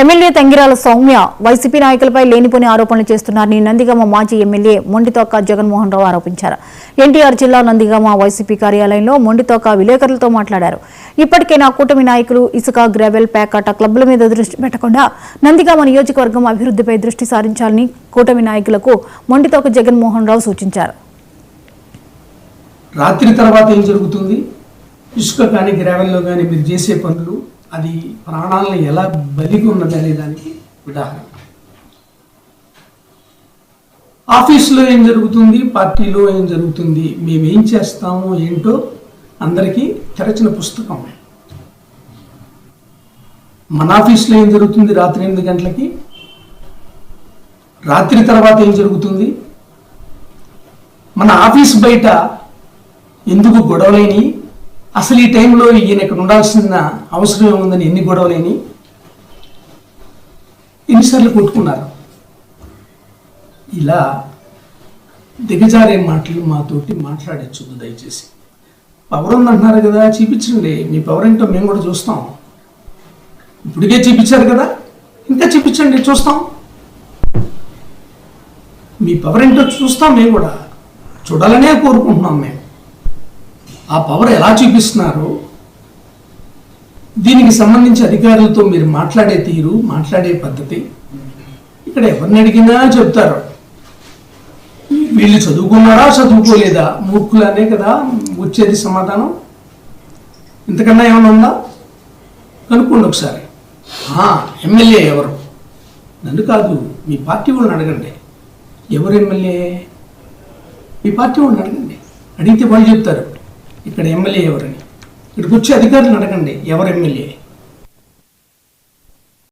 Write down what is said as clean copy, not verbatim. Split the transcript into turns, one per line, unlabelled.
MLA Tangirala Soumya YCP నాయకులపై లేనిపోని ఆరోపణలు చేస్తున్నారని నందిగామ మాజీ ఎమ్మెల్యే మొండితోక జగన్మోహన్ రావు ఆరోపించారు. ఎన్టీఆర్ జిల్లా నందిగామ వైసీపీ కార్యాలయంలో మొండితోక విలేకరులతో మాట్లాడారు. ఇప్పటికైనా కూటమి నాయకులు ఇసుక, గ్రావెల్, పేకాట క్లబ్ల మీద దృష్టి పెట్టకుండా నందిగామ నియోజకవర్గం అభివృద్ధిపై దృష్టి సారించాలని కూటమి నాయకులకు మొండితోక జగన్మోహన్ రావు సూచించారు.
రాత్రి తర్వాత ఏం జరుగుతుంది? ఇసుక కానీ గ్రావెల్లో కానీ మీరు చేసే పనులు అది ప్రాణాలను ఎలా బలిగి ఉన్నది అనే దానికి ఉదాహరణ. ఆఫీసులో ఏం జరుగుతుంది, పార్టీలో ఏం జరుగుతుంది, మేమేం చేస్తామో ఏంటో అందరికీ తెరచిన పుస్తకం. మన ఆఫీసులో ఏం జరుగుతుంది రాత్రి 8 గంటలకి, రాత్రి తర్వాత ఏం జరుగుతుంది, మన ఆఫీస్ బయట ఎందుకు గొడవలేని, అసలు ఈ టైంలో ఈయన ఇక్కడ ఉండాల్సిన అవసరం ఏముందని ఎన్ని గొడవలేని, ఎన్నిసార్లు కొట్టుకున్నారు. ఇలా దిగజారే మాటలు మాతోటి మాట్లాడచ్చు. దయచేసి పవర్ ఉందంటున్నారు కదా, చూపించండి. మీ పవర్ ఏంటో మేము కూడా చూస్తాం. ఇప్పటికే చూపించారు కదా, ఇంకా చూపించండి, చూస్తాం. మీ పవర్ ఏంటో చూస్తాం, మేము కూడా చూడాలనే కోరుకుంటున్నాం. మేము ఆ పవర్ ఎలా చూపిస్తున్నారు, దీనికి సంబంధించి అధికారులతో మీరు మాట్లాడే తీరు, మాట్లాడే పద్ధతి ఇక్కడ ఎవరిని అడిగినా చెప్తారు. వీళ్ళు చదువుకున్నారా చదువుకోలేదా, మూర్ఖులనే కదా వచ్చేది సమాధానం. ఇంతకన్నా ఏమైనా ఉందా కనుక్కోండి ఒకసారి. ఎమ్మెల్యే ఎవరు? నన్ను కాదు, మీ పార్టీ వాళ్ళని అడగండి. ఎవరు ఎమ్మెల్యే? మీ పార్టీ వాళ్ళని అడగండి. అడిగితే వాళ్ళు చెప్తారు ఇక్కడ ఎమ్మెల్యే ఎవరని. ఇక్కడికి వచ్చే అధికారులను అడగండి ఎవరు ఎమ్మెల్యే.